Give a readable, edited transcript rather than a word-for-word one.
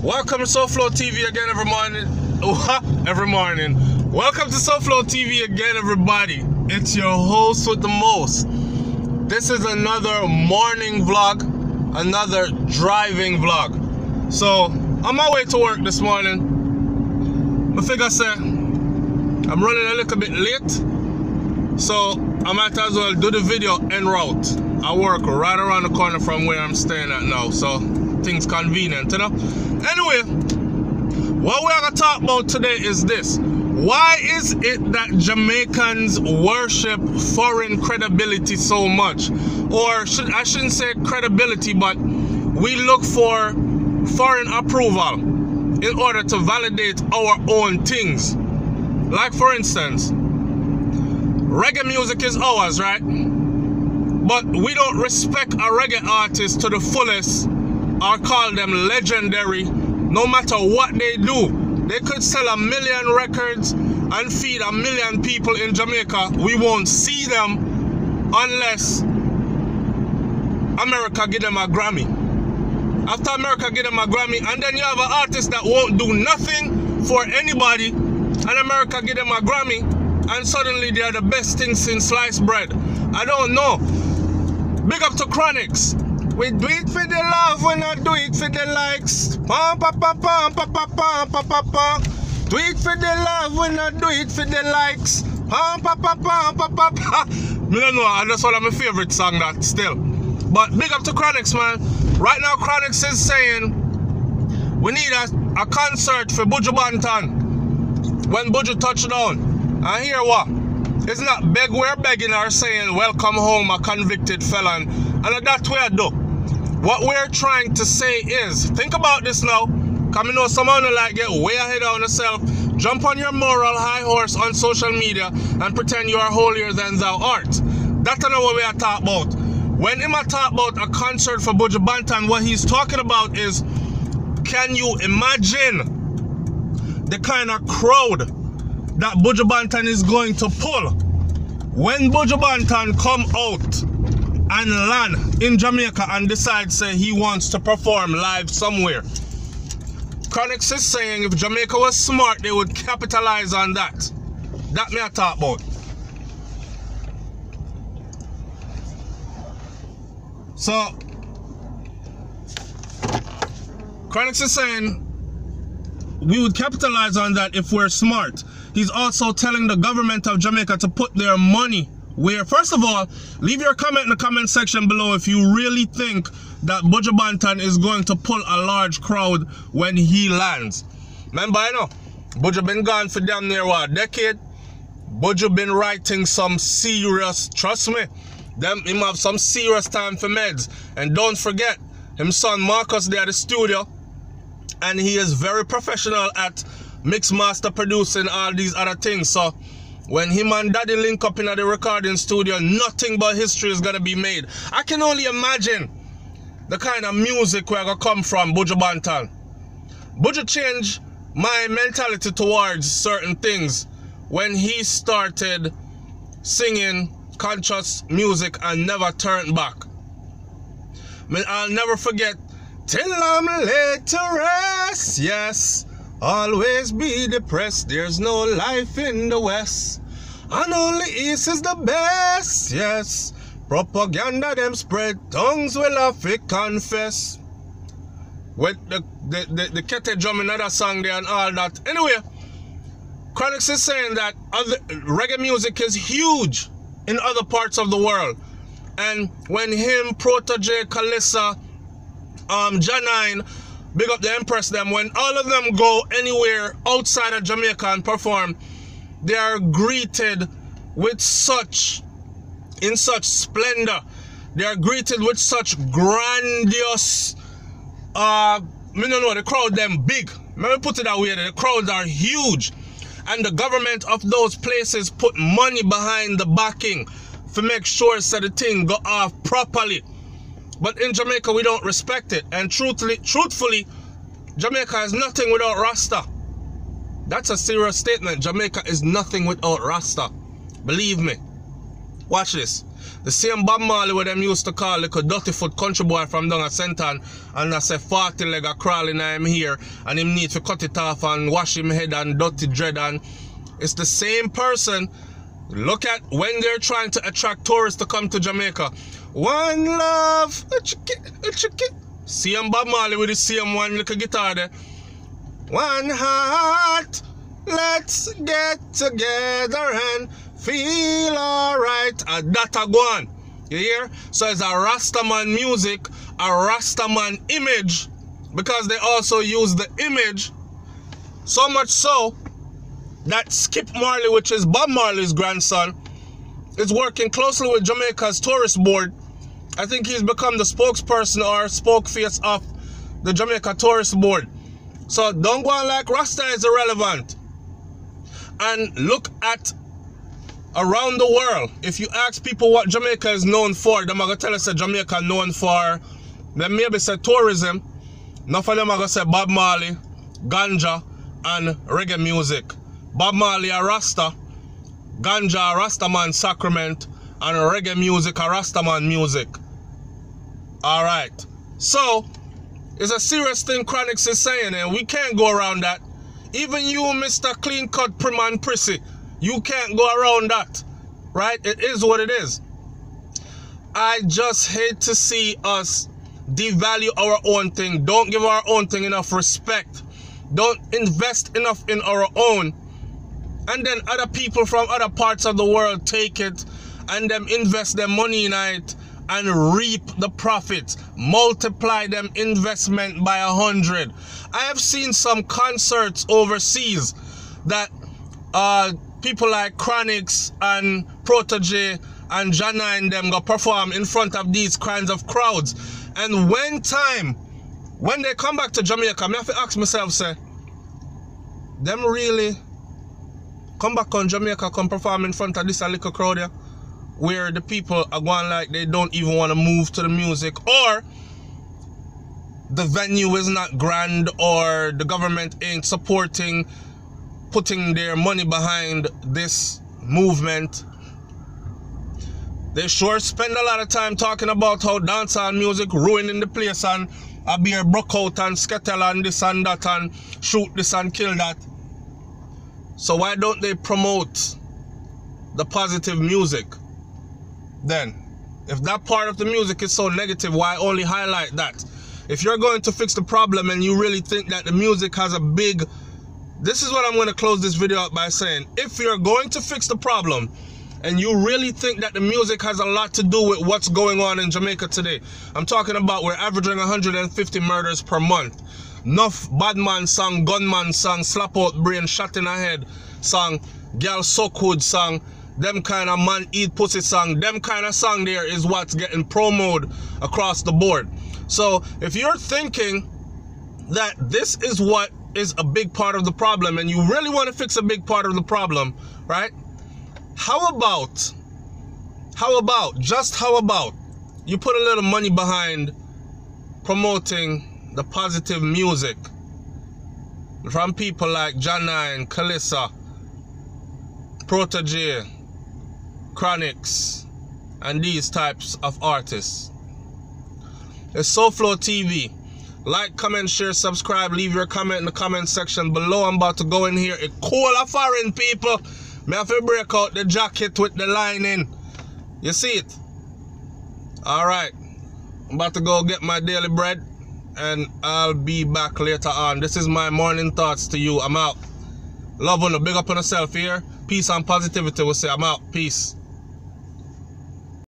Welcome to SouFLoTV again every morning. Welcome to SouFLoTV again, everybody. It's your host with the most. This is another morning vlog, another driving vlog. So, on my way to work this morning, I figure I'm running a little bit late, so I might as well do the video en route. I work right around the corner from where I'm staying at now, so things convenient, you know? Anyway, what we're going to talk about today is this. Why is it that Jamaicans worship foreign credibility so much? Or I shouldn't say credibility, but we look for foreign approval in order to validate our own things. Like for instance, reggae music is ours, right? But we don't respect a reggae artist to the fullest or call them legendary no matter what they do. They could sell 1 million records and feed 1 million people in Jamaica. We won't see them unless America give them a Grammy. After America give them a Grammy, and then you have an artist that won't do nothing for anybody, and America give them a Grammy, and suddenly they are the best thing since sliced bread. I don't know. Big up to CHRONIXX. We do it for the love, we not do it for the likes. Pam, pa, pa, pam, pa, pa, pam, pa, pa, pa. Do it for the love, we not do it for the likes. Pam, pa, pa, pam, pa, pa, pa. I don't know, that's one of my favorite songs that still. But big up to CHRONIXX, man. Right now, CHRONIXX is saying we need a concert for Buju Banton when Buju touch down. And hear what? It's not we're begging or saying welcome home a convicted felon. And that's what I do. What we're trying to say is, think about this now. Because you know someone who like get way ahead of yourself, jump on your moral high horse on social media and pretend you are holier than thou art. That's not what we are talking about. When him talk about a concert for Buju Banton, what he's talking about is, can you imagine the kind of crowd that Buju Banton is going to pull when Buju Banton come out and land in Jamaica and decide say he wants to perform live somewhere? CHRONIXX is saying if Jamaica was smart, they would capitalize on that. That me I talk about. So CHRONIXX is saying we would capitalize on that if we're smart. He's also telling the government of Jamaica to put their money where, first of all, leave your comment in the comment section below if you really think that Buju Banton is going to pull a large crowd when he lands. Remember, you know, Buju been gone for damn near what, a decade? Buju been writing some serious, trust me, him have some serious time for meds. And don't forget, his son Marcus there at the studio, and he is very professional at mix master producing all these other things. So when him and daddy link up in the recording studio, nothing but history is gonna be made. I can only imagine the kind of music we're gonna come from Buju Banton. Buju changed my mentality towards certain things when he started singing conscious music and never turned back. I mean, I'll never forget, till I'm laid to rest, yes, always be depressed, there's no life in the West, and only East is the best, yes, propaganda them spread, tongues will have to confess. With the kettle drum in another song there and all that. Anyway, CHRONIXX is saying that reggae music is huge in other parts of the world. And when him, Protege, Kalissa, Janine, big up the Empress them, when all of them go anywhere outside of Jamaica and perform, they are greeted with in such splendor. They are greeted with such grandiose, me don't know, the crowd them big. Let me put it that way, the crowds are huge. And the government of those places put money behind the backing to make sure that the thing go off properly. But in Jamaica, we don't respect it. And truthfully, Jamaica is nothing without Rasta. That's a serious statement. Jamaica is nothing without Rasta. Believe me. Watch this. The same Bob Marley where them used to call like a dirty foot country boy from down at Senton, and I say 40 leg a crawling I am here and him need to cut it off and wash him head and dirty dread, and it's the same person. Look at when they're trying to attract tourists to come to Jamaica. One love, same Bob Marley with the same one little guitar there. One heart, let's get together and feel alright. And that a go on. You hear? So it's a Rastaman music, a Rastaman image, because they also use the image, so much so that Skip Marley, which is Bob Marley's grandson, is working closely with Jamaica's tourist board. I think he's become the spokesperson or spokeface of the Jamaica tourist board. So don't go on like Rasta is irrelevant. And look at around the world. If you ask people what Jamaica is known for, them are going to tell us that Jamaica known for, then maybe say tourism. Enough of them are going to say Bob Marley, ganja, and reggae music. Bob Marley a Rasta, ganja a Rastaman sacrament, and reggae music a Rastaman music. Alright. So, it's a serious thing CHRONIXX is saying, and we can't go around that. Even you, Mr. Clean Cut Prim and Prissy, you can't go around that. Right? It is what it is. I just hate to see us devalue our own thing. Don't give our own thing enough respect. Don't invest enough in our own. And then other people from other parts of the world take it and them invest their money in it and reap the profits. Multiply them investment by 100. I have seen some concerts overseas that people like CHRONIXX and Protege and Jana and them go perform in front of these kinds of crowds. And when they come back to Jamaica, I have to ask myself, say, them really come back on Jamaica, come perform in front of this little crowd here, where the people are going like they don't even want to move to the music, or the venue is not grand, or the government ain't supporting, putting their money behind this movement. They sure spend a lot of time talking about how dancehall music ruining the place and a beer broke out and skettle and this and that and shoot this and kill that. So why don't they promote the positive music then? If that part of the music is so negative, why only highlight that? If you're going to fix the problem and you really think that the music has a big... This is what I'm going to close this video up by saying. If you're going to fix the problem and you really think that the music has a lot to do with what's going on in Jamaica today, I'm talking about we're averaging 150 murders per month. Enough badman song, gunman song, slap out brain, shot in the head song, girl suck hood song, them kind of man eat pussy song, them kind of song there is what's getting promoted across the board. So if you're thinking that this is what is a big part of the problem and you really want to fix a big part of the problem, right? How about you put a little money behind promoting the positive music from people like Janine, Kalissa, Protege, CHRONIXX, and these types of artists. It's SouFLoTV. Like, comment, share, subscribe, leave your comment in the comment section below. I'm about to go in here. It cool of foreign people. Me have to break out the jacket with the lining. You see it? Alright. I'm about to go get my daily bread. And I'll be back later on. This is my morning thoughts to you. I'm out. Love on the big up on yourself here. Peace and positivity. We'll say I'm out. Peace.